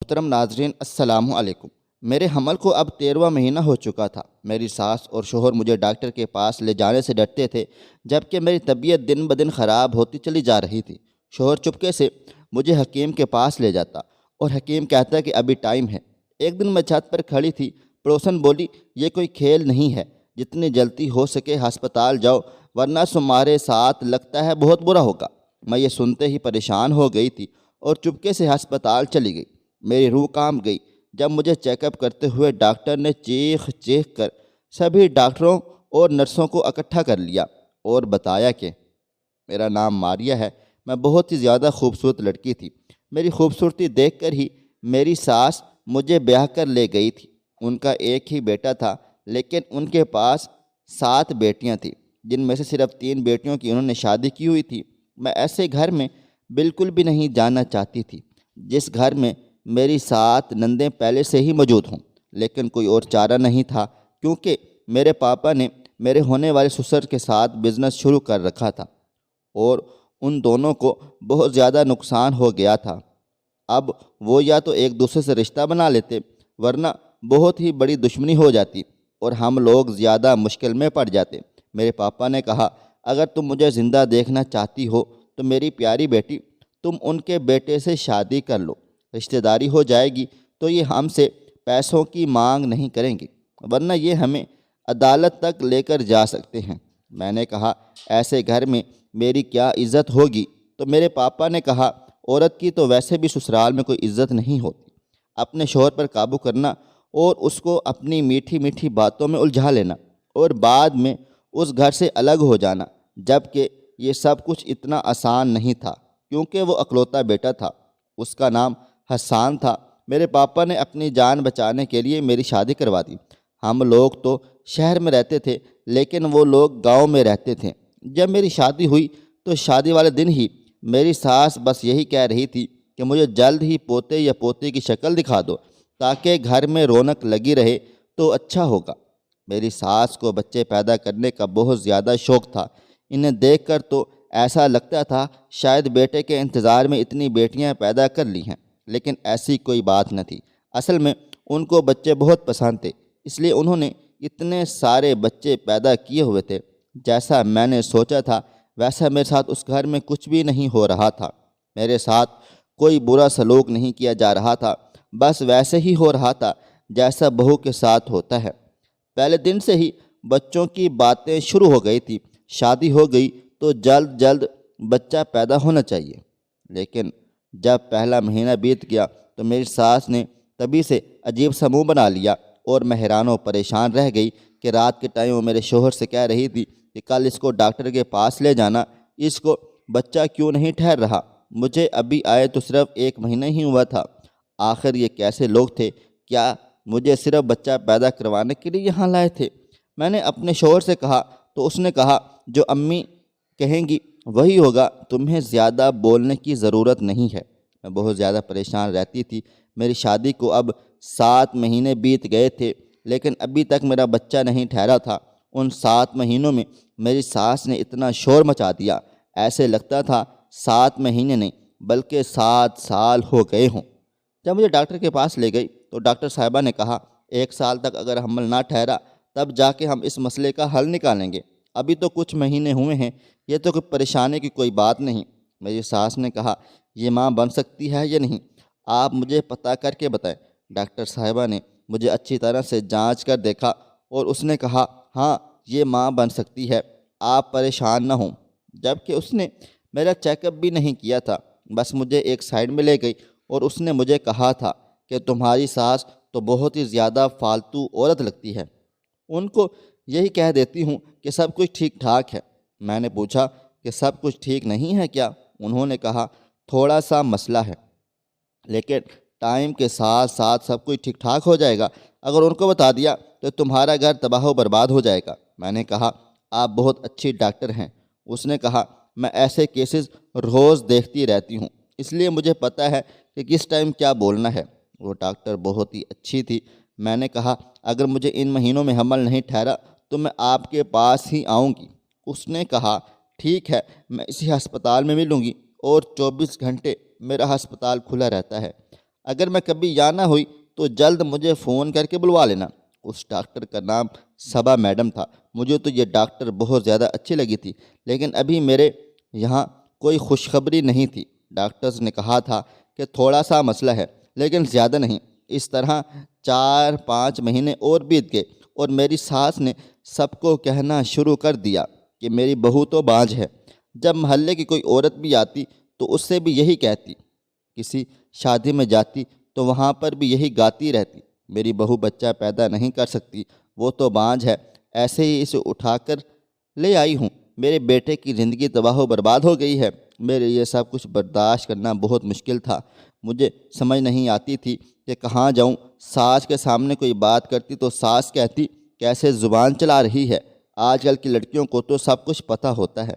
محترم ناظرین السلام علیکم۔ میرے حمل کو اب 13واں مہینہ ہو چکا تھا۔ میری ساس اور شوہر مجھے ڈاکٹر کے پاس لے جانے سے ڈرتے تھے، جبکہ میری طبیعت دن بدن خراب ہوتی چلی جا رہی تھی۔ شوہر چپکے سے مجھے حکیم کے پاس لے جاتا اور حکیم کہتا کہ ابھی ٹائم ہے۔ ایک دن میں چھت پر کھڑی تھی، پڑوسن بولی یہ کوئی کھیل نہیں ہے، جتنی جلدی ہو سکے ہسپتال جاؤ ورنہ تمہارے ساتھ لگتا ہے بہت برا ہوگا۔ میں یہ سنتے ہی پریشان ہو گئی تھی اور چپکے سے ہسپتال چلی گئی۔ میری روح کانپ گئی جب مجھے چیک اپ کرتے ہوئے ڈاکٹر نے چیخ چیخ کر سبھی ڈاکٹروں اور نرسوں کو اکٹھا کر لیا اور بتایا کہ میرا نام ماریہ ہے، میں بہت ہی زیادہ خوبصورت لڑکی تھی۔ میری خوبصورتی دیکھ کر ہی میری ساس مجھے بیاہ کر لے گئی تھی۔ ان کا ایک ہی بیٹا تھا، لیکن ان کے پاس 7 بیٹیاں تھیں، جن میں سے صرف 3 بیٹیوں کی انہوں نے شادی کی ہوئی تھی۔ میں ایسے گھر میں بالکل بھی نہیں جانا چاہتی تھی جس گھر میں میری 7 نندیں پہلے سے ہی موجود ہوں، لیکن کوئی اور چارہ نہیں تھا کیونکہ میرے پاپا نے میرے ہونے والے سسر کے ساتھ بزنس شروع کر رکھا تھا اور ان دونوں کو بہت زیادہ نقصان ہو گیا تھا۔ اب وہ یا تو ایک دوسرے سے رشتہ بنا لیتے ورنہ بہت ہی بڑی دشمنی ہو جاتی اور ہم لوگ زیادہ مشکل میں پڑ جاتے۔ میرے پاپا نے کہا اگر تم مجھے زندہ دیکھنا چاہتی ہو تو میری پیاری بیٹی تم ان کے بیٹے سے شادی کر لو، رشتہ داری ہو جائے گی تو یہ ہم سے پیسوں کی مانگ نہیں کریں گے ورنہ یہ ہمیں عدالت تک لے کر جا سکتے ہیں۔ میں نے کہا ایسے گھر میں میری کیا عزت ہوگی؟ تو میرے پاپا نے کہا عورت کی تو ویسے بھی سسرال میں کوئی عزت نہیں ہوتی، اپنے شوہر پر قابو کرنا اور اس کو اپنی میٹھی میٹھی باتوں میں الجھا لینا اور بعد میں اس گھر سے الگ ہو جانا، جبکہ یہ سب کچھ اتنا آسان نہیں تھا کیونکہ وہ اکلوتا بیٹا تھا، اس کا نام حسان تھا۔ میرے پاپا نے اپنی جان بچانے کے لیے میری شادی کروا دی۔ ہم لوگ تو شہر میں رہتے تھے لیکن وہ لوگ گاؤں میں رہتے تھے۔ جب میری شادی ہوئی تو شادی والے دن ہی میری ساس بس یہی کہہ رہی تھی کہ مجھے جلد ہی پوتے یا پوتی کی شکل دکھا دو تاکہ گھر میں رونق لگی رہے تو اچھا ہوگا۔ میری ساس کو بچے پیدا کرنے کا بہت زیادہ شوق تھا۔ انہیں دیکھ کر تو ایسا لگتا تھا شاید بیٹے کے انتظار میں اتنی بیٹیاں پیدا کر لی ہیں، لیکن ایسی کوئی بات نہ تھی۔ اصل میں ان کو بچے بہت پسند تھے، اس لیے انہوں نے اتنے سارے بچے پیدا کیے ہوئے تھے۔ جیسا میں نے سوچا تھا ویسا میرے ساتھ اس گھر میں کچھ بھی نہیں ہو رہا تھا۔ میرے ساتھ کوئی برا سلوک نہیں کیا جا رہا تھا، بس ویسے ہی ہو رہا تھا جیسا بہو کے ساتھ ہوتا ہے۔ پہلے دن سے ہی بچوں کی باتیں شروع ہو گئی تھی، شادی ہو گئی تو جلد جلد بچہ پیدا ہونا چاہیے۔ لیکن جب پہلا مہینہ بیت گیا تو میری ساس نے تبھی سے عجیب سا منہ بنا لیا اور میں حیران و پریشان رہ گئی کہ رات کے ٹائم وہ میرے شوہر سے کہہ رہی تھی کہ کل اس کو ڈاکٹر کے پاس لے جانا، اس کو بچہ کیوں نہیں ٹھہر رہا؟ مجھے ابھی آئے تو صرف 1 مہینہ ہی ہوا تھا۔ آخر یہ کیسے لوگ تھے؟ کیا مجھے صرف بچہ پیدا کروانے کے لیے یہاں لائے تھے؟ میں نے اپنے شوہر سے کہا تو اس نے کہا جو امی کہیں گی وہی ہوگا، تمہیں زیادہ بولنے کی ضرورت نہیں ہے۔ میں بہت زیادہ پریشان رہتی تھی۔ میری شادی کو اب 7 مہینے بیت گئے تھے لیکن ابھی تک میرا بچہ نہیں ٹھہرا تھا۔ ان 7 مہینوں میں میری ساس نے اتنا شور مچا دیا، ایسے لگتا تھا 7 مہینے نہیں بلکہ 7 سال ہو گئے ہوں۔ جب مجھے ڈاکٹر کے پاس لے گئی تو ڈاکٹر صاحبہ نے کہا 1 سال تک اگر حمل نہ ٹھہرا تب جا کے ہم اس مسئلے کا حل نکالیں گے، ابھی تو کچھ مہینے ہوئے ہیں، یہ تو کوئی پریشانی کی کوئی بات نہیں۔ میری ساس نے کہا یہ ماں بن سکتی ہے یا نہیں، آپ مجھے پتہ کر کے بتائیں۔ ڈاکٹر صاحبہ نے مجھے اچھی طرح سے جانچ کر دیکھا اور اس نے کہا ہاں یہ ماں بن سکتی ہے، آپ پریشان نہ ہوں۔ جبکہ اس نے میرا چیک اپ بھی نہیں کیا تھا، بس مجھے ایک سائڈ میں لے گئی اور اس نے مجھے کہا تھا کہ تمہاری ساس تو بہت ہی زیادہ فالتو عورت لگتی ہے، ان کو یہی کہہ دیتی ہوں کہ سب کچھ ٹھیک ٹھاک ہے۔ میں نے پوچھا کہ سب کچھ ٹھیک نہیں ہے کیا؟ انہوں نے کہا تھوڑا سا مسئلہ ہے لیکن ٹائم کے ساتھ ساتھ سب کچھ ٹھیک ٹھاک ہو جائے گا، اگر ان کو بتا دیا تو تمہارا گھر تباہ و برباد ہو جائے گا۔ میں نے کہا آپ بہت اچھی ڈاکٹر ہیں۔ اس نے کہا میں ایسے کیسز روز دیکھتی رہتی ہوں، اس لیے مجھے پتہ ہے کہ کس ٹائم کیا بولنا ہے۔ وہ ڈاکٹر بہت ہی اچھی تھی۔ میں نے کہا اگر مجھے ان مہینوں میں حمل نہیں ٹھہرا تو میں آپ کے پاس ہی آؤں گی۔ اس نے کہا ٹھیک ہے، میں اسی ہسپتال میں ملوں گی اور 24 گھنٹے میرا ہسپتال کھلا رہتا ہے، اگر میں کبھی یہاں نہ ہوئی تو جلد مجھے فون کر کے بلوا لینا۔ اس ڈاکٹر کا نام صبا میڈم تھا۔ مجھے تو یہ ڈاکٹر بہت زیادہ اچھی لگی تھی، لیکن ابھی میرے یہاں کوئی خوشخبری نہیں تھی۔ ڈاکٹرز نے کہا تھا کہ تھوڑا سا مسئلہ ہے لیکن زیادہ نہیں۔ اس طرح 4-5 مہینے اور بیت گئے اور میری ساس نے سب کو کہنا شروع کر دیا کہ میری بہو تو بانجھ ہے۔ جب محلے کی کوئی عورت بھی آتی تو اس سے بھی یہی کہتی، کسی شادی میں جاتی تو وہاں پر بھی یہی گاتی رہتی، میری بہو بچہ پیدا نہیں کر سکتی، وہ تو بانجھ ہے، ایسے ہی اسے اٹھا کر لے آئی ہوں، میرے بیٹے کی زندگی تباہ و برباد ہو گئی ہے۔ میرے یہ سب کچھ برداشت کرنا بہت مشکل تھا۔ مجھے سمجھ نہیں آتی تھی کہ کہاں جاؤں۔ ساس کے سامنے کوئی بات کرتی تو ساس کہتی کیسے زبان چلا رہی ہے، آج کل کی لڑکیوں کو تو سب کچھ پتہ ہوتا ہے۔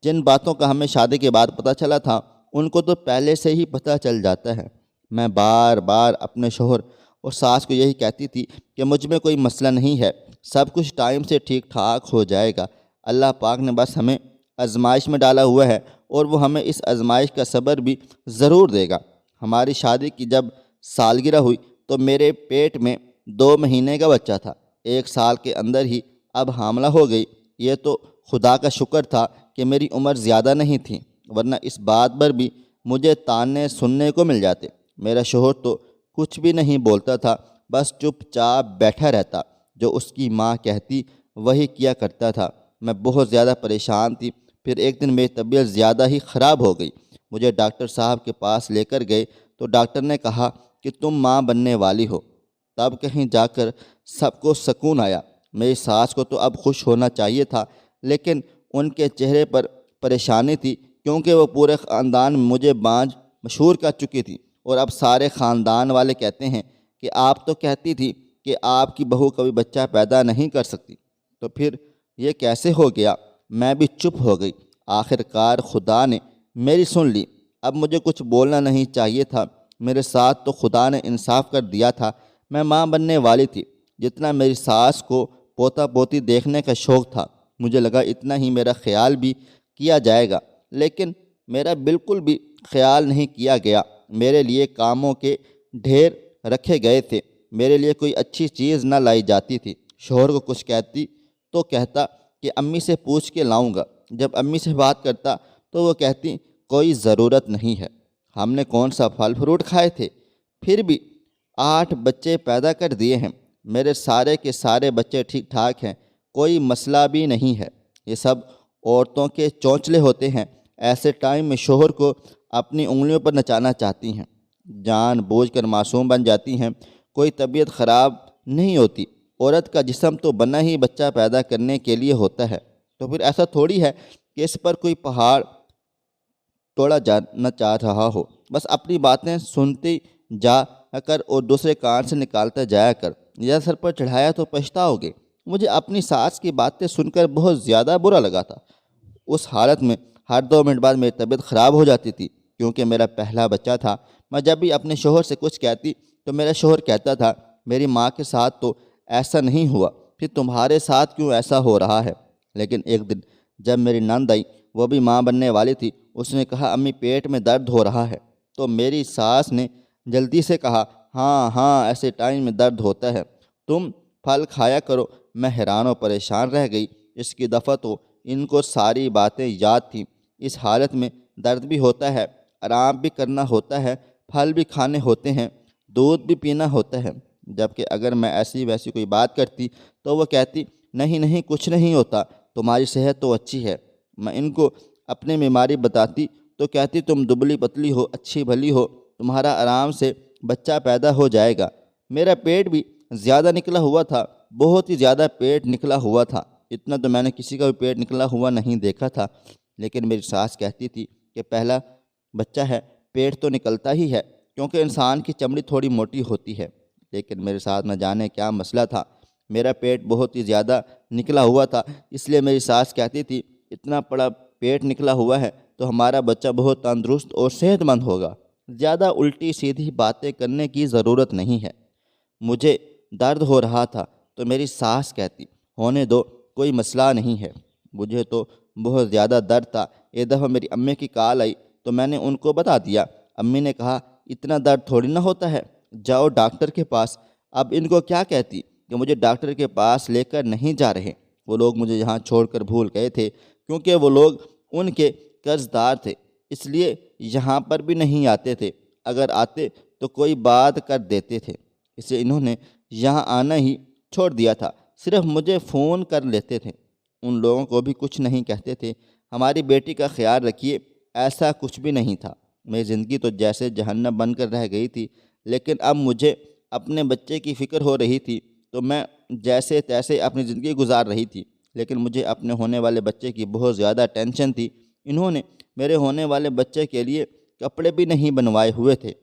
جن باتوں کا ہمیں شادی کے بعد پتہ چلا تھا ان کو تو پہلے سے ہی پتہ چل جاتا ہے۔ میں بار بار اپنے شوہر اور ساس کو یہی کہتی تھی کہ مجھ میں کوئی مسئلہ نہیں ہے، سب کچھ ٹائم سے ٹھیک ٹھاک ہو جائے گا۔ اللہ پاک نے بس ہمیں آزمائش میں ڈالا ہوا ہے اور وہ ہمیں اس آزمائش کا صبر بھی ضرور دے گا۔ ہماری شادی کی جب سالگرہ ہوئی تو میرے پیٹ میں 2 مہینے کا بچہ تھا۔ 1 سال کے اندر ہی اب حاملہ ہو گئی۔ یہ تو خدا کا شکر تھا کہ میری عمر زیادہ نہیں تھی، ورنہ اس بات پر بھی مجھے طعنے سننے کو مل جاتے۔ میرا شوہر تو کچھ بھی نہیں بولتا تھا، بس چپ چاپ بیٹھا رہتا، جو اس کی ماں کہتی وہی کیا کرتا تھا۔ میں بہت زیادہ پریشان تھی۔ پھر ایک دن میری طبیعت زیادہ ہی خراب ہو گئی۔ مجھے ڈاکٹر صاحب کے پاس لے کر گئے تو ڈاکٹر نے کہا کہ تم ماں بننے والی ہو۔ تب کہیں جا کر سب کو سکون آیا۔ میری ساس کو تو اب خوش ہونا چاہیے تھا، لیکن ان کے چہرے پر پریشانی تھی، کیونکہ وہ پورے خاندان میں مجھے بانجھ مشہور کر چکی تھی، اور اب سارے خاندان والے کہتے ہیں کہ آپ تو کہتی تھی کہ آپ کی بہو کبھی بچہ پیدا نہیں کر سکتی، تو پھر یہ کیسے ہو گیا؟ میں بھی چپ ہو گئی۔ آخر کار خدا نے میری سن لی۔ اب مجھے کچھ بولنا نہیں چاہیے تھا۔ میرے ساتھ تو خدا نے انصاف کر دیا تھا۔ میں ماں بننے والی تھی۔ جتنا میری ساس کو پوتا پوتی دیکھنے کا شوق تھا، مجھے لگا اتنا ہی میرا خیال بھی کیا جائے گا، لیکن میرا بالکل بھی خیال نہیں کیا گیا۔ میرے لیے کاموں کے ڈھیر رکھے گئے تھے، میرے لیے کوئی اچھی چیز نہ لائی جاتی تھی۔ شوہر کو کچھ کہتی تو کہتا کہ امی سے پوچھ کے لاؤں گا۔ جب امی سے بات کرتا تو وہ کہتی کوئی ضرورت نہیں ہے، ہم نے کون سا پھل فروٹ کھائے تھے؟ پھر بھی 8 بچے پیدا کر دیے ہیں۔ میرے سارے کے سارے بچے ٹھیک ٹھاک ہیں، کوئی مسئلہ بھی نہیں ہے۔ یہ سب عورتوں کے چونچلے ہوتے ہیں، ایسے ٹائم میں شوہر کو اپنی انگلیوں پر نچانا چاہتی ہیں، جان بوجھ کر معصوم بن جاتی ہیں۔ کوئی طبیعت خراب نہیں ہوتی، عورت کا جسم تو بنا ہی بچہ پیدا کرنے کے لیے ہوتا ہے، تو پھر ایسا تھوڑی ہے کہ اس پر کوئی پہاڑ توڑا جانا چاہ رہا ہو۔ بس اپنی باتیں سنتی جا کر اور دوسرے کان سے نکالتا جایا کر، یا سر پر چڑھایا تو پچھتاؤ گے۔ مجھے اپنی ساس کی باتیں سن کر بہت زیادہ برا لگا تھا۔ اس حالت میں ہر 2 منٹ بعد میری طبیعت خراب ہو جاتی تھی، کیونکہ میرا پہلا بچہ تھا۔ میں جب بھی اپنے شوہر سے کچھ کہتی تو میرا شوہر کہتا تھا میری ماں کے ساتھ تو ایسا نہیں ہوا، پھر تمہارے ساتھ کیوں ایسا ہو رہا ہے؟ لیکن ایک دن جب میری نند آئی، وہ بھی ماں بننے والی تھی، اس نے کہا امی پیٹ میں درد ہو رہا ہے، تو میری ساس نے جلدی سے کہا ہاں ہاں ایسے ٹائم میں درد ہوتا ہے، تم پھل کھایا کرو۔ میں حیران و پریشان رہ گئی۔ اس کی دفعہ تو ان کو ساری باتیں یاد تھیں۔ اس حالت میں درد بھی ہوتا ہے، آرام بھی کرنا ہوتا ہے، پھل بھی کھانے ہوتے ہیں، دودھ بھی پینا ہوتا ہے۔ جبکہ اگر میں ایسی ویسی کوئی بات کرتی تو وہ کہتی نہیں نہیں کچھ نہیں ہوتا، تمہاری صحت تو اچھی ہے۔ میں ان کو اپنی بیماری بتاتی تو کہتی تم دبلی پتلی ہو، اچھی بھلی ہو، تمہارا آرام سے بچہ پیدا ہو جائے گا۔ میرا پیٹ بھی زیادہ نکلا ہوا تھا، بہت ہی زیادہ پیٹ نکلا ہوا تھا، اتنا تو میں نے کسی کا بھی پیٹ نکلا ہوا نہیں دیکھا تھا۔ لیکن میری ساس کہتی تھی کہ پہلا بچہ ہے، پیٹ تو نکلتا ہی ہے، کیونکہ انسان کی چمڑی تھوڑی موٹی ہوتی ہے۔ لیکن میرے ساتھ نہ جانے کیا مسئلہ تھا، میرا پیٹ بہت ہی زیادہ نکلا ہوا تھا، اس لیے میری ساس کہتی تھی اتنا بڑا پیٹ نکلا ہوا ہے تو ہمارا بچہ بہت تندرست اور صحت مند ہوگا، زیادہ الٹی سیدھی باتیں کرنے کی ضرورت نہیں ہے۔ مجھے درد ہو رہا تھا تو میری ساس کہتی ہونے دو، کوئی مسئلہ نہیں ہے۔ مجھے تو بہت زیادہ درد تھا۔ ایک دفعہ میری امی کی کال آئی تو میں نے ان کو بتا دیا۔ امی نے کہا اتنا درد تھوڑی نہ ہوتا ہے، جاؤ ڈاکٹر کے پاس۔ اب ان کو کیا کہتی کہ مجھے ڈاکٹر کے پاس لے کر نہیں جا رہے۔ وہ لوگ مجھے یہاں چھوڑ کر بھول گئے تھے، کیونکہ وہ لوگ ان کے قرض دار تھے، اس لیے یہاں پر بھی نہیں آتے تھے۔ اگر آتے تو کوئی بات کر دیتے تھے، اس لیے انہوں نے یہاں آنا ہی چھوڑ دیا تھا۔ صرف مجھے فون کر لیتے تھے، ان لوگوں کو بھی کچھ نہیں کہتے تھے۔ ہماری بیٹی کا خیال رکھیے۔ ایسا کچھ بھی نہیں تھا۔ میری زندگی تو جیسے جہنم بن کر رہ گئی تھی، لیکن اب مجھے اپنے بچے کی فکر ہو رہی تھی، تو میں جیسے تیسے اپنی زندگی گزار رہی تھی، لیکن مجھے اپنے ہونے والے بچے کی بہت زیادہ ٹینشن تھی۔ انہوں نے میرے ہونے والے بچے کے لیے کپڑے بھی نہیں بنوائے ہوئے تھے۔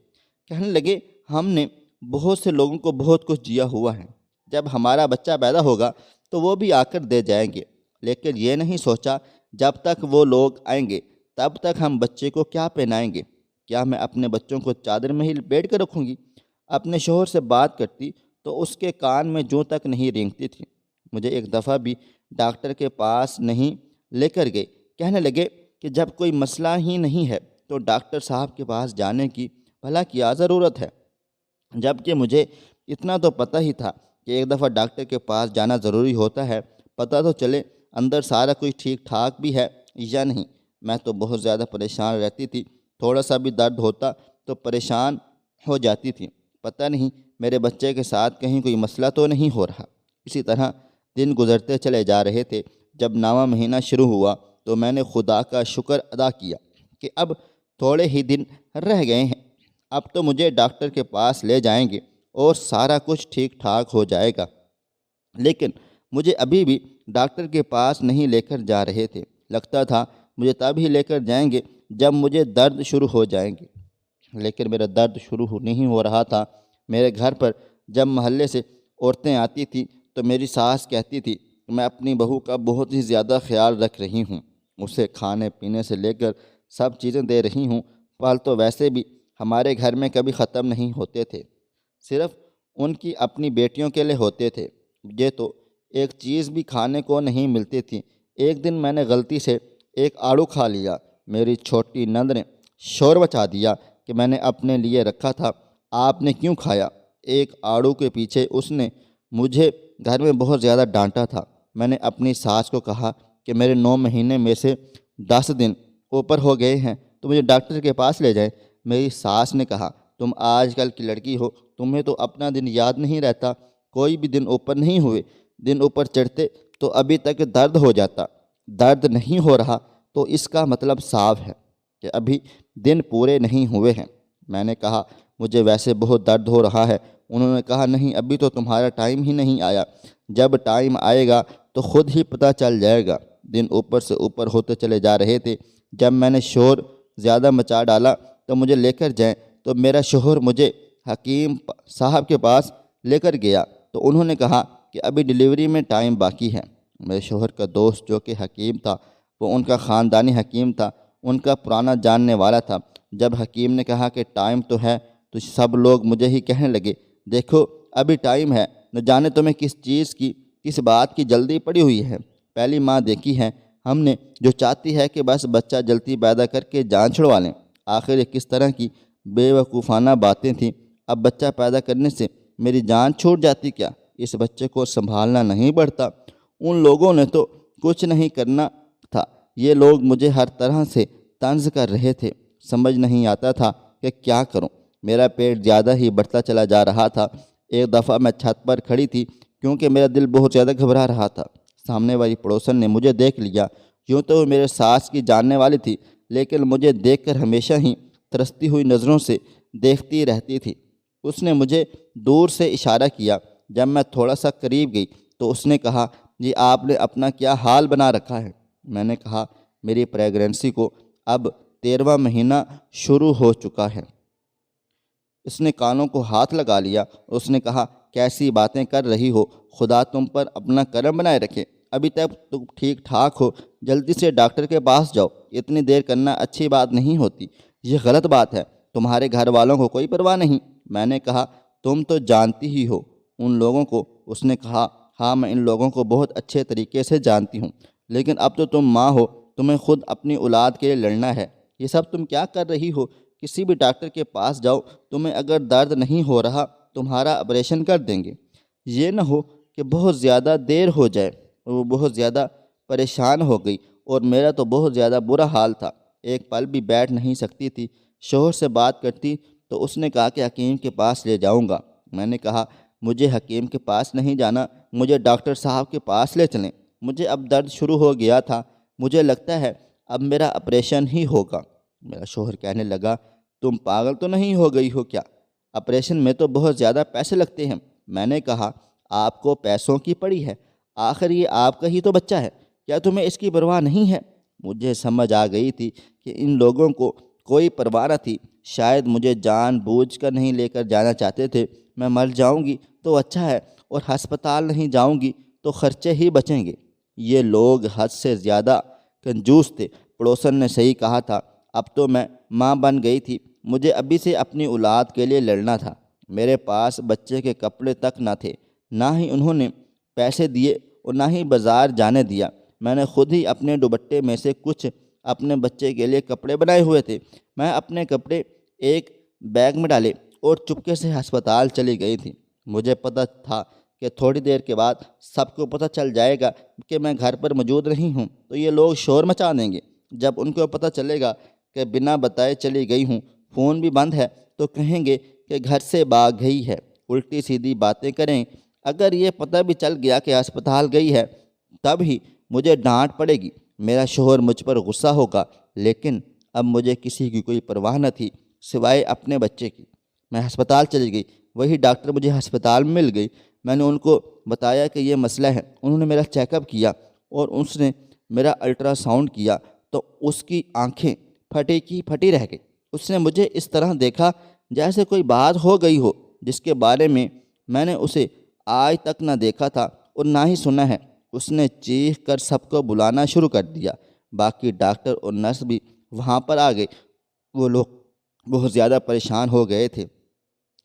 کہنے لگے ہم نے بہت سے لوگوں کو بہت کچھ دیا ہوا ہے، جب ہمارا بچہ پیدا ہوگا تو وہ بھی آ کر دے جائیں گے، لیکن یہ نہیں سوچا جب تک وہ لوگ آئیں گے تب تک ہم بچے کو کیا پہنائیں گے؟ کیا میں اپنے بچوں کو چادر میں ہی لپیٹ کر رکھوں گی؟ اپنے شوہر سے بات کرتی تو اس کے کان میں جوں تک نہیں رینگتی تھی۔ مجھے ایک دفعہ بھی ڈاکٹر کے پاس نہیں لے کر گئے۔ کہنے لگے کہ جب کوئی مسئلہ ہی نہیں ہے تو ڈاکٹر صاحب کے پاس جانے کی بھلا کیا ضرورت ہے؟ جبکہ مجھے اتنا تو پتہ ہی تھا کہ ایک دفعہ ڈاکٹر کے پاس جانا ضروری ہوتا ہے، پتہ تو چلے اندر سارا کچھ ٹھیک ٹھاک بھی ہے یا نہیں۔ میں تو بہت زیادہ پریشان رہتی تھی، تھوڑا سا بھی درد ہوتا تو پریشان ہو جاتی تھی، پتہ نہیں میرے بچے کے ساتھ کہیں کوئی مسئلہ تو نہیں ہو رہا۔ اسی طرح دن گزرتے چلے جا رہے تھے۔ جب 9واں مہینہ شروع ہوا تو میں نے خدا کا شکر ادا کیا کہ اب تھوڑے ہی دن رہ گئے ہیں، اب تو مجھے ڈاکٹر کے پاس لے جائیں گے اور سارا کچھ ٹھیک ٹھاک ہو جائے گا۔ لیکن مجھے ابھی بھی ڈاکٹر کے پاس نہیں لے کر جا رہے تھے۔ لگتا تھا مجھے تب ہی لے کر جائیں گے جب مجھے درد شروع ہو جائیں گے، لیکن میرا درد شروع نہیں ہو رہا تھا۔ میرے گھر پر جب محلے سے عورتیں آتی تھیں تو میری ساس کہتی تھی کہ میں اپنی بہو کا بہت ہی زیادہ خیال رکھ رہی ہوں، اسے کھانے پینے سے لے کر سب چیزیں دے رہی ہوں۔ پھل تو ویسے بھی ہمارے گھر میں کبھی ختم نہیں ہوتے تھے، صرف ان کی اپنی بیٹیوں کے لیے ہوتے تھے۔ مجھے تو ایک چیز بھی کھانے کو نہیں ملتی تھی۔ ایک دن میں نے غلطی سے ایک آڑو کھا لیا۔ میری چھوٹی نند نے شور مچا دیا کہ میں نے اپنے لیے رکھا تھا، آپ نے کیوں کھایا؟ ایک آڑو کے پیچھے اس نے مجھے گھر میں بہت زیادہ ڈانٹا تھا۔ میں نے اپنی ساس کو کہا کہ میرے 9 مہینے میں سے 10 دن اوپر ہو گئے ہیں تو مجھے ڈاکٹر کے پاس لے جائیں۔ میری ساس نے کہا تم آج کل کی لڑکی ہو، تمہیں تو اپنا دن یاد نہیں رہتا، کوئی بھی دن اوپر نہیں ہوئے، دن اوپر چڑھتے تو ابھی تک درد ہو جاتا، درد نہیں ہو رہا تو اس کا مطلب صاف ہے کہ ابھی دن پورے نہیں ہوئے ہیں۔ میں نے کہا مجھے ویسے بہت درد ہو رہا ہے۔ انہوں نے کہا نہیں، ابھی تو تمہارا ٹائم ہی نہیں آیا، جب ٹائم آئے گا تو خود ہی پتہ چل جائے گا۔ دن اوپر سے اوپر ہوتے چلے جا رہے تھے۔ جب میں نے شور زیادہ مچا ڈالا تو مجھے لے کر جائیں تو میرا شوہر مجھے حکیم صاحب کے پاس لے کر گیا تو انہوں نے کہا کہ ابھی ڈیلیوری میں ٹائم باقی ہے۔ میرے شوہر کا دوست جو کہ حکیم تھا، وہ ان کا خاندانی حکیم تھا، ان کا پرانا جاننے والا تھا۔ جب حکیم نے کہا کہ ٹائم تو ہے تو سب لوگ مجھے ہی کہنے لگے دیکھو ابھی ٹائم ہے، نہ جانے تمہیں کس چیز کی کس بات کی جلدی پڑی ہوئی ہے۔ پہلی ماں دیکھی ہے ہم نے جو چاہتی ہے کہ بس بچہ جلدی پیدا کر کے جان چھڑوا لیں۔ آخر یہ کس طرح کی بے وقوفانہ باتیں تھیں؟ اب بچہ پیدا کرنے سے میری جان چھوٹ جاتی کیا؟ اس بچے کو سنبھالنا نہیں پڑتا؟ ان لوگوں نے تو کچھ نہیں کرنا تھا، یہ لوگ مجھے ہر طرح سے طنز کر رہے تھے۔ سمجھ نہیں آتا تھا کہ کیا کروں، میرا پیٹ زیادہ ہی بڑھتا چلا جا رہا تھا۔ ایک دفعہ میں چھت پر کھڑی تھی کیونکہ میرا دل بہت زیادہ گھبرا رہا تھا۔ سامنے والی پڑوسن نے مجھے دیکھ لیا۔ یوں تو وہ میرے ساس کی جاننے والی تھی، لیکن مجھے دیکھ کر ہمیشہ ہی ترستی ہوئی نظروں سے دیکھتی رہتی تھی۔ اس نے مجھے دور سے اشارہ کیا۔ جب میں تھوڑا سا قریب گئی تو اس نے کہا جی آپ نے اپنا کیا حال بنا رکھا ہے؟ میں نے کہا میری پریگننسی کو اب 13واں مہینہ شروع ہو چکا ہے۔ اس نے کانوں کو ہاتھ لگا لیا۔ اس نے کہا کیسی باتیں کر رہی ہو، خدا تم پر اپنا کرم بنائے رکھے، ابھی تک تم ٹھیک ٹھاک ہو، جلدی سے ڈاکٹر کے پاس جاؤ، اتنی دیر کرنا اچھی بات نہیں ہوتی، یہ غلط بات ہے، تمہارے گھر والوں کو کوئی پرواہ نہیں۔ میں نے کہا تم تو جانتی ہی ہو ان لوگوں کو۔ اس نے کہا ہاں میں ان لوگوں کو بہت اچھے طریقے سے جانتی ہوں، لیکن اب تو تم ماں ہو، تمہیں خود اپنی اولاد کے لیے لڑنا ہے۔ یہ سب تم کیا کر رہی ہو کسی بھی ڈاکٹر کے پاس جاؤ، تمہیں اگر درد نہیں ہو رہا تمہارا آپریشن کر دیں گے، یہ نہ ہو کہ بہت زیادہ دیر ہو جائے۔ اور وہ بہت زیادہ پریشان ہو گئی اور میرا تو بہت زیادہ برا حال تھا، ایک پل بھی بیٹھ نہیں سکتی تھی۔ شوہر سے بات کرتی تو اس نے کہا کہ حکیم کے پاس لے جاؤں گا۔ میں نے کہا مجھے حکیم کے پاس نہیں جانا، مجھے ڈاکٹر صاحب کے پاس لے چلیں، مجھے اب درد شروع ہو گیا تھا، مجھے لگتا ہے اب میرا آپریشن ہی ہوگا۔ میرا شوہر کہنے لگا تم پاگل تو نہیں ہو گئی ہو کیا؟ آپریشن میں تو بہت زیادہ پیسے لگتے ہیں۔ میں نے کہا آپ کو پیسوں کی پڑی ہے، آخر یہ آپ کا ہی تو بچہ ہے، کیا تمہیں اس کی پرواہ نہیں ہے؟ مجھے سمجھ آ گئی تھی کہ ان لوگوں کو کوئی پرواہ نہ تھی، شاید مجھے جان بوجھ کر نہیں لے کر جانا چاہتے تھے۔ میں مر جاؤں گی تو اچھا ہے، اور ہسپتال نہیں جاؤں گی تو خرچے ہی بچیں گے۔ یہ لوگ حد سے زیادہ کنجوس تھے۔ پڑوسن نے صحیح کہا تھا، اب تو میں ماں بن گئی تھی، مجھے ابھی سے اپنی اولاد کے لیے لڑنا تھا۔ میرے پاس بچے کے کپڑے تک نہ تھے، نہ ہی انہوں نے پیسے دیے اور نہ ہی بازار جانے دیا۔ میں نے خود ہی اپنے دوپٹے میں سے کچھ اپنے بچے کے لیے کپڑے بنائے ہوئے تھے۔ میں اپنے کپڑے ایک بیگ میں ڈالے اور چپکے سے ہسپتال چلی گئی تھی۔ مجھے پتہ تھا کہ تھوڑی دیر کے بعد سب کو پتہ چل جائے گا کہ میں گھر پر موجود نہیں ہوں، تو یہ لوگ شور مچا دیں گے۔ جب ان کو پتہ چلے گا کہ بنا بتائے چلی گئی ہوں، فون بھی بند ہے، تو کہیں گے کہ گھر سے بھاگ گئی ہے، الٹی سیدھی باتیں کریں۔ اگر یہ پتہ بھی چل گیا کہ ہسپتال گئی ہے، تب ہی مجھے ڈانٹ پڑے گی، میرا شوہر مجھ پر غصہ ہوگا۔ لیکن اب مجھے کسی کی کوئی پرواہ نہ تھی سوائے اپنے بچے کی۔ میں ہسپتال چلی گئی، وہی ڈاکٹر مجھے ہسپتال میں مل گئی۔ میں نے ان کو بتایا کہ یہ مسئلہ ہے، انہوں نے میرا چیک اپ کیا اور اس نے میرا الٹرا ساؤنڈ کیا تو اس کی آنکھیں پھٹی کی پھٹی رہ گئی۔ اس نے مجھے اس طرح دیکھا جیسے کوئی بات ہو گئی ہو جس کے بارے میں نے اسے آج تک نہ دیکھا تھا اور نہ ہی سنا ہے۔ اس نے چیخ کر سب کو بلانا شروع کر دیا۔ باقی ڈاکٹر اور نرس بھی وہاں پر آ گئے۔ وہ لوگ بہت زیادہ پریشان ہو گئے تھے۔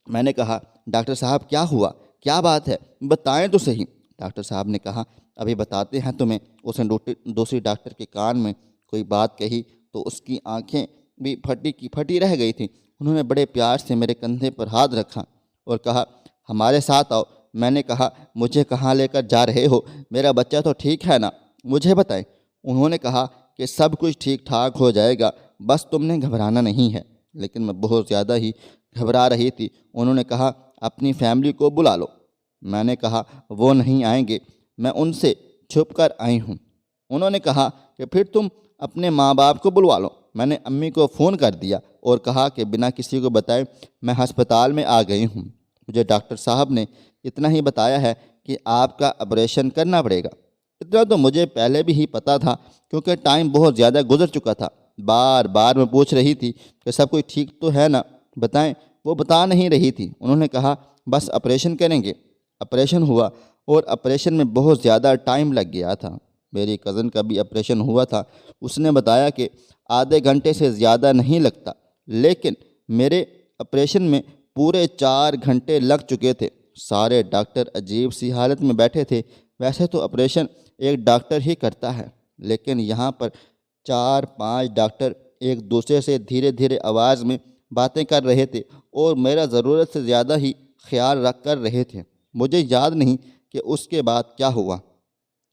میں نے کہا ڈاکٹر صاحب کیا ہوا، کیا بات ہے، بتائیں تو صحیح۔ ڈاکٹر صاحب نے کہا ابھی بتاتے ہیں تمہیں۔ اس نے دوسری ڈاکٹر کے کان میں کوئی بات کہی تو اس کی آنکھیں بھی پھٹی کی پھٹی رہ گئی تھیں۔ انہوں نے بڑے پیار سے میرے کندھے پر ہاتھ رکھا اور کہا ہمارے ساتھ آؤ۔ میں نے کہا مجھے کہاں لے کر جا رہے ہو، میرا بچہ تو ٹھیک ہے نا، مجھے بتائیں۔ انہوں نے کہا کہ سب کچھ ٹھیک ٹھاک ہو جائے گا، بس تم نے گھبرانا نہیں ہے۔ لیکن میں بہت زیادہ ہی گھبرا رہی تھی۔ انہوں نے کہا اپنی فیملی کو بلا لو۔ میں نے کہا وہ نہیں آئیں گے، میں ان سے چھپ کر آئی ہوں۔ انہوں نے کہا کہ پھر تم اپنے ماں باپ کو بلوا لو۔ میں نے امی کو فون کر دیا اور کہا کہ بنا کسی کو بتائے میں ہسپتال میں آ گئی ہوں۔ مجھے ڈاکٹر صاحب نے اتنا ہی بتایا ہے کہ آپ کا آپریشن کرنا پڑے گا۔ اتنا تو مجھے پہلے بھی ہی پتہ تھا کیونکہ ٹائم بہت زیادہ گزر چکا تھا۔ بار بار میں پوچھ رہی تھی کہ سب کچھ ٹھیک تو ہے نا، بتائیں۔ وہ بتا نہیں رہی تھی۔ انہوں نے کہا بس آپریشن کریں گے۔ آپریشن ہوا اور آپریشن میں بہت زیادہ ٹائم لگ گیا تھا۔ میری کزن کا بھی آپریشن ہوا تھا، اس نے بتایا کہ آدھے گھنٹے سے زیادہ نہیں لگتا، لیکن میرے آپریشن میں پورے 4 گھنٹے لگ چکے تھے۔ سارے ڈاکٹر عجیب سی حالت میں بیٹھے تھے۔ ویسے تو آپریشن ایک ڈاکٹر ہی کرتا ہے، لیکن یہاں پر 4-5 ڈاکٹر ایک دوسرے سے دھیرے دھیرے آواز میں باتیں کر رہے تھے اور میرا ضرورت سے زیادہ ہی خیال رکھ کر رہے تھے۔ مجھے یاد نہیں کہ اس کے بعد کیا ہوا۔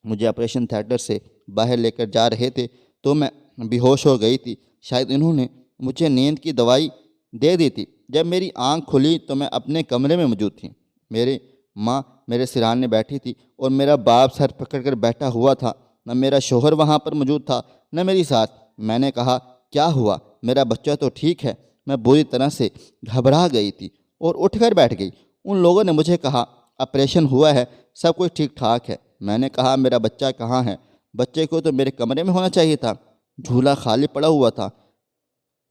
مجھے آپریشن تھیٹر سے باہر لے کر جا رہے تھے تو میں بے ہوش ہو گئی تھی۔ شاید انہوں نے مجھے نیند کی دوائی دے دی تھی۔ جب میری آنکھ کھلی تو میں اپنے کمرے میں موجود تھی۔ میری ماں میرے سرانے بیٹھی تھی اور میرا باپ سر پکڑ کر بیٹھا ہوا تھا۔ نہ میرا شوہر وہاں پر موجود تھا، نہ میری ساس۔ میں نے کہا کیا ہوا، میرا بچہ تو ٹھیک ہے۔ میں بری طرح سے گھبرا گئی تھی اور اٹھ کر بیٹھ گئی۔ ان لوگوں نے مجھے کہا آپریشن ہوا ہے، سب کچھ ٹھیک ٹھاک ہے۔ میں نے کہا میرا بچہ کہاں ہے؟ بچے کو تو میرے کمرے میں ہونا چاہیے تھا، جھولا خالی پڑا ہوا تھا،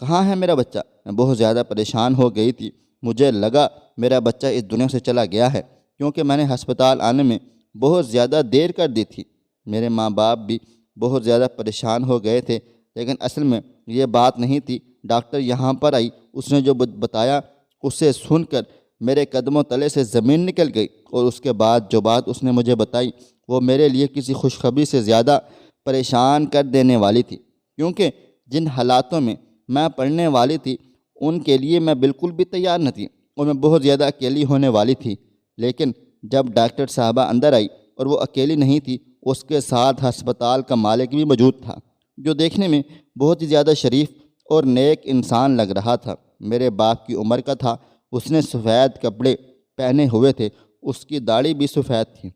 کہاں ہے میرا بچہ؟ میں بہت زیادہ پریشان ہو گئی تھی۔ مجھے لگا میرا بچہ اس دنیا سے چلا گیا ہے، کیونکہ میں نے ہسپتال آنے میں بہت زیادہ دیر کر دی تھی۔ میرے ماں باپ بھی بہت زیادہ پریشان ہو گئے تھے، لیکن اصل میں یہ بات نہیں تھی۔ ڈاکٹر یہاں پر آئی، اس نے جو بتایا اسے سن کر میرے قدموں تلے سے زمین نکل گئی، اور اس کے بعد جو بات اس نے مجھے بتائی وہ میرے لیے کسی خوشخبری سے زیادہ پریشان کر دینے والی تھی، کیونکہ جن حالاتوں میں میں پڑھنے والی تھی ان کے لیے میں بالکل بھی تیار نہ تھی اور میں بہت زیادہ اکیلی ہونے والی تھی۔ لیکن جب ڈاکٹر صاحبہ اندر آئی اور وہ اکیلی نہیں تھی، اس کے ساتھ ہسپتال کا مالک بھی موجود تھا، جو دیکھنے میں بہت ہی زیادہ شریف اور نیک انسان لگ رہا تھا۔ میرے باپ کی عمر کا تھا، اس نے سفید کپڑے پہنے ہوئے تھے، اس کی داڑھی بھی سفید تھی۔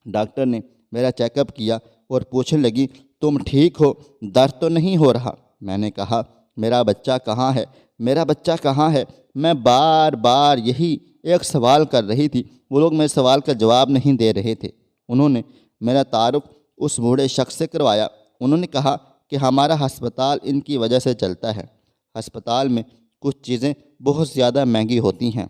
ڈاکٹر نے میرا چیک اپ کیا اور پوچھنے لگی، تم ٹھیک ہو؟ درد تو نہیں ہو رہا؟ میں نے کہا، میرا بچہ کہاں ہے؟ میرا بچہ کہاں ہے؟ میں بار بار یہی ایک سوال کر رہی تھی۔ وہ لوگ میرے سوال کا جواب نہیں دے رہے تھے۔ انہوں نے میرا تعارف اس بوڑھے شخص سے کروایا۔ انہوں نے کہا کہ ہمارا ہسپتال ان کی وجہ سے چلتا ہے۔ ہسپتال میں کچھ چیزیں بہت زیادہ مہنگی ہوتی ہیں،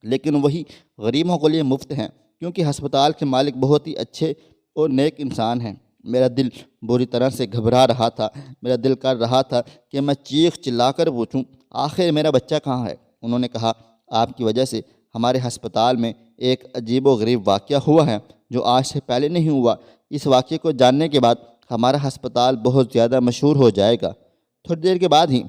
لیکن وہی غریبوں کے لیے مفت ہیں، کیونکہ ہسپتال کے مالک بہت ہی اچھے اور نیک انسان ہیں۔ میرا دل بری طرح سے گھبرا رہا تھا۔ میرا دل کر رہا تھا کہ میں چیخ چلا کر پوچھوں، آخر میرا بچہ کہاں ہے؟ انہوں نے کہا، آپ کی وجہ سے ہمارے ہسپتال میں ایک عجیب و غریب واقعہ ہوا ہے جو آج سے پہلے نہیں ہوا۔ اس واقعے کو جاننے کے بعد ہمارا ہسپتال بہت زیادہ مشہور ہو جائے گا۔ تھوڑی دیر کے بعد ہی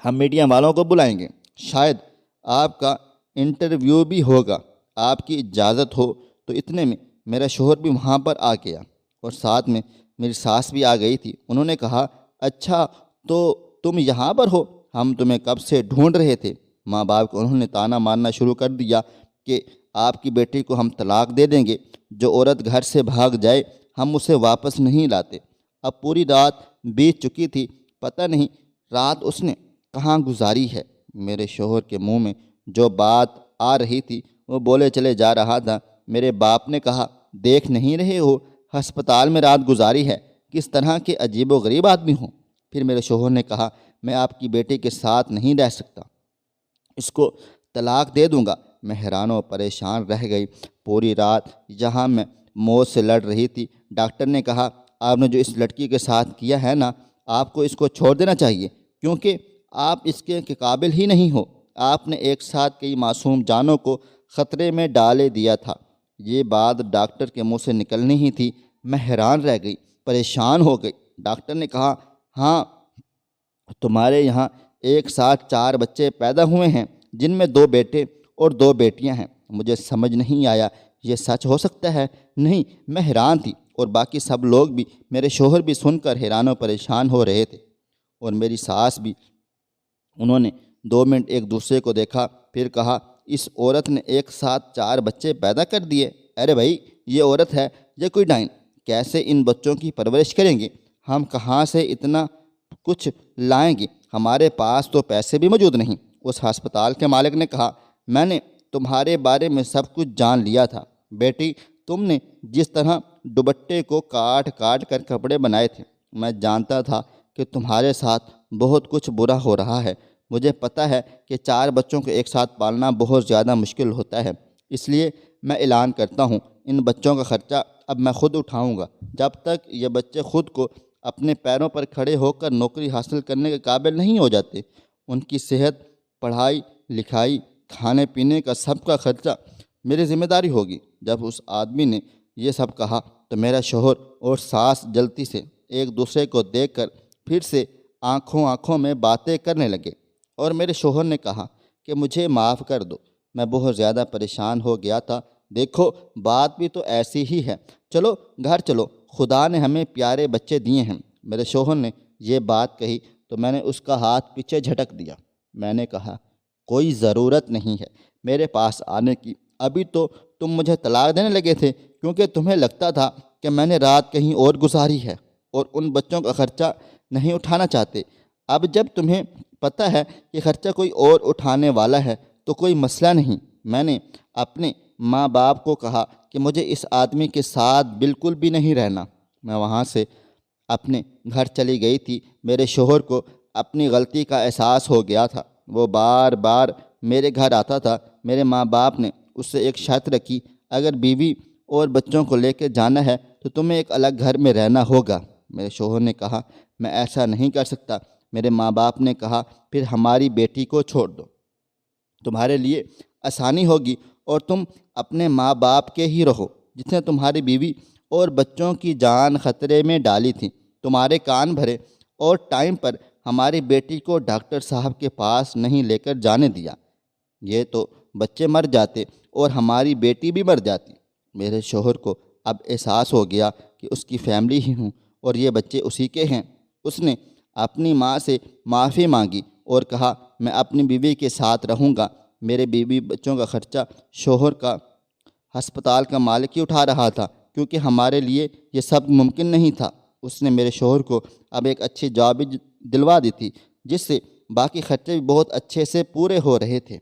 ہم میڈیا والوں کو بلائیں گے، شاید آپ کا انٹرویو بھی ہوگا۔ آپ کی اجازت ہو تو اتنے میں میرا شوہر بھی وہاں پر آ گیا اور ساتھ میں میری ساس بھی آ گئی تھی۔ انہوں نے کہا، اچھا تو تم یہاں پر ہو؟ ہم تمہیں کب سے ڈھونڈ رہے تھے۔ ماں باپ کو انہوں نے تانا مارنا شروع کر دیا کہ آپ کی بیٹی کو ہم طلاق دے دیں گے۔ جو عورت گھر سے بھاگ جائے ہم اسے واپس نہیں لاتے۔ اب پوری رات بیت چکی تھی، پتہ نہیں رات اس نے کہاں گزاری ہے۔ میرے شوہر کے منہ میں جو بات آ رہی تھی وہ بولے چلے جا رہا تھا۔ میرے باپ نے کہا، دیکھ نہیں رہے ہو ہسپتال میں رات گزاری ہے؟ کس طرح کے عجیب و غریب آدمی ہوں۔ پھر میرے شوہر نے کہا، میں آپ کی بیٹی کے ساتھ نہیں رہ سکتا، اس کو طلاق دے دوں گا۔ میں حیران و پریشان رہ گئی۔ پوری رات جہاں میں موت سے لڑ رہی تھی، ڈاکٹر نے کہا، آپ نے جو اس لڑکی کے ساتھ کیا ہے نا، آپ کو اس کو چھوڑ دینا چاہیے، کیونکہ آپ اس کے قابل ہی نہیں ہو۔ آپ نے ایک ساتھ کئی معصوم جانوں کو خطرے میں ڈالے دیا تھا۔ یہ بات ڈاکٹر کے منہ سے نکلنی ہی تھی۔ میں حیران رہ گئی، پریشان ہو گئی۔ ڈاکٹر نے کہا، ہاں، تمہارے یہاں ایک ساتھ 4 بچے پیدا ہوئے ہیں، جن میں 2 بیٹے اور 2 بیٹیاں ہیں۔ مجھے سمجھ نہیں آیا، یہ سچ ہو سکتا ہے؟ نہیں، میں حیران تھی اور باقی سب لوگ بھی، میرے شوہر بھی سن کر حیران و پریشان ہو رہے تھے، اور میری ساس بھی۔ انہوں نے 2 منٹ ایک دوسرے کو دیکھا، پھر کہا، اس عورت نے ایک ساتھ 4 بچے پیدا کر دیے؟ ارے بھائی، یہ عورت ہے یا کوئی ڈائن؟ کیسے ان بچوں کی پرورش کریں گے؟ ہم کہاں سے اتنا کچھ لائیں گے؟ ہمارے پاس تو پیسے بھی موجود نہیں۔ اس ہسپتال کے مالک نے کہا، میں نے تمہارے بارے میں سب کچھ جان لیا تھا بیٹی۔ تم نے جس طرح دوپٹے کو کاٹ کاٹ کر کپڑے بنائے تھے، میں جانتا تھا کہ تمہارے ساتھ بہت کچھ برا ہو رہا ہے۔ مجھے پتہ ہے کہ 4 بچوں کو ایک ساتھ پالنا بہت زیادہ مشکل ہوتا ہے، اس لیے میں اعلان کرتا ہوں، ان بچوں کا خرچہ اب میں خود اٹھاؤں گا۔ جب تک یہ بچے خود کو اپنے پیروں پر کھڑے ہو کر نوکری حاصل کرنے کے قابل نہیں ہو جاتے، ان کی صحت، پڑھائی لکھائی، کھانے پینے کا سب کا خرچہ میری ذمہ داری ہوگی۔ جب اس آدمی نے یہ سب کہا تو میرا شوہر اور ساس جلدی سے ایک دوسرے کو دیکھ کر پھر سے آنکھوں میں باتیں کرنے لگے، اور میرے شوہر نے کہا کہ مجھے معاف کر دو، میں بہت زیادہ پریشان ہو گیا تھا۔ دیکھو، بات بھی تو ایسی ہی ہے، چلو گھر چلو، خدا نے ہمیں پیارے بچے دیے ہیں۔ میرے شوہر نے یہ بات کہی تو میں نے اس کا ہاتھ پیچھے جھٹک دیا۔ میں نے کہا، کوئی ضرورت نہیں ہے میرے پاس آنے کی، ابھی تو تم مجھے طلاق دینے لگے تھے کیونکہ تمہیں لگتا تھا کہ میں نے رات کہیں اور گزاری ہے اور ان بچوں کا خرچہ نہیں اٹھانا چاہتے۔ اب جب تمہیں پتہ ہے کہ خرچہ کوئی اور اٹھانے والا ہے تو کوئی مسئلہ نہیں۔ میں نے اپنے ماں باپ کو کہا کہ مجھے اس آدمی کے ساتھ بالکل بھی نہیں رہنا۔ میں وہاں سے اپنے گھر چلی گئی تھی۔ میرے شوہر کو اپنی غلطی کا احساس ہو گیا تھا، وہ بار بار میرے گھر آتا تھا۔ میرے ماں باپ نے اس سے ایک شرط رکھی، اگر بیوی اور بچوں کو لے کے جانا ہے تو تمہیں ایک الگ گھر میں رہنا ہوگا۔ میرے شوہر نے کہا، میں ایسا نہیں کر سکتا۔ میرے ماں باپ نے کہا، پھر ہماری بیٹی کو چھوڑ دو، تمہارے لیے آسانی ہوگی اور تم اپنے ماں باپ کے ہی رہو، جس نے تمہاری بیوی اور بچوں کی جان خطرے میں ڈالی تھی۔ تمہارے کان بھرے اور ٹائم پر ہماری بیٹی کو ڈاکٹر صاحب کے پاس نہیں لے کر جانے دیا۔ یہ تو بچے مر جاتے اور ہماری بیٹی بھی مر جاتی۔ میرے شوہر کو اب احساس ہو گیا کہ اس کی فیملی ہی ہوں اور یہ بچے اسی کے ہیں۔ اس نے اپنی ماں سے معافی مانگی اور کہا میں اپنی بیوی کے ساتھ رہوں گا۔ میرے بیوی بچوں کا خرچہ شوہر کا ہسپتال کا مالک ہی اٹھا رہا تھا، کیونکہ ہمارے لیے یہ سب ممکن نہیں تھا۔ اس نے میرے شوہر کو اب ایک اچھی جاب بھی دلوا دی تھی، جس سے باقی خرچے بھی بہت اچھے سے پورے ہو رہے تھے۔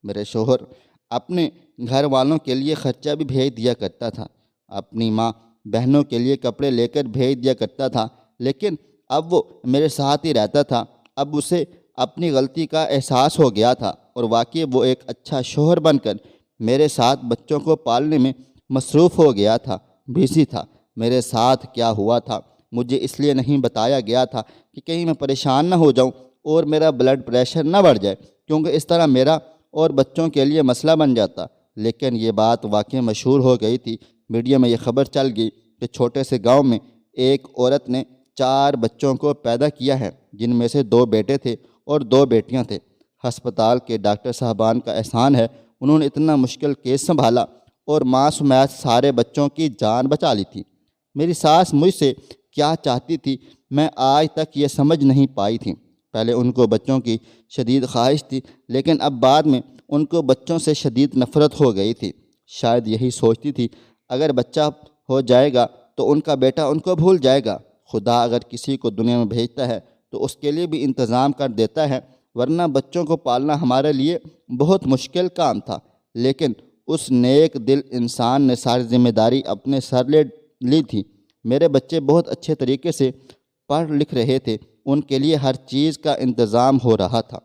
میرے شوہر اپنے گھر والوں کے لیے خرچہ بھی بھیج دیا کرتا تھا، اپنی ماں بہنوں کے لیے کپڑے لے کر بھیج دیا کرتا تھا، لیکن اب وہ میرے ساتھ ہی رہتا تھا۔ اب اسے اپنی غلطی کا احساس ہو گیا تھا اور واقعی وہ ایک اچھا شوہر بن کر میرے ساتھ بچوں کو پالنے میں مصروف ہو گیا تھا، بزی تھا۔ میرے ساتھ کیا ہوا تھا مجھے اس لیے نہیں بتایا گیا تھا کہ کہیں میں پریشان نہ ہو جاؤں اور میرا بلڈ پریشر نہ بڑھ جائے، کیونکہ اس طرح میرا اور بچوں کے لیے مسئلہ بن جاتا۔ لیکن یہ بات واقعی مشہور ہو گئی تھی، میڈیا میں یہ خبر چل گئی کہ چھوٹے سے گاؤں میں ایک عورت نے 4 بچوں کو پیدا کیا ہے، جن میں سے 2 بیٹے تھے اور 2 بیٹیاں تھے۔ ہسپتال کے ڈاکٹر صاحبان کا احسان ہے، انہوں نے اتنا مشکل کیس سنبھالا اور معصومیت سارے بچوں کی جان بچا لی تھی۔ میری ساس مجھ سے کیا چاہتی تھی میں آج تک یہ سمجھ نہیں پائی تھی۔ پہلے ان کو بچوں کی شدید خواہش تھی، لیکن اب بعد میں ان کو بچوں سے شدید نفرت ہو گئی تھی۔ شاید یہی سوچتی تھی اگر بچہ ہو جائے گا تو ان کا بیٹا ان کو بھول جائے گا۔ خدا اگر کسی کو دنیا میں بھیجتا ہے تو اس کے لیے بھی انتظام کر دیتا ہے، ورنہ بچوں کو پالنا ہمارے لیے بہت مشکل کام تھا۔ لیکن اس نیک دل انسان نے ساری ذمہ داری اپنے سر لے لی تھی۔ میرے بچے بہت اچھے طریقے سے پڑھ لکھ رہے تھے، ان کے لیے ہر چیز کا انتظام ہو رہا تھا۔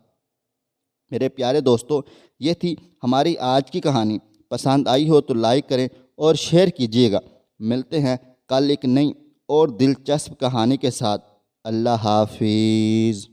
میرے پیارے دوستو، یہ تھی ہماری آج کی کہانی۔ پسند آئی ہو تو لائک کریں اور شیئر کیجیے گا۔ ملتے ہیں کل ایک نئی اور دلچسپ کہانی کے ساتھ۔ اللہ حافظ۔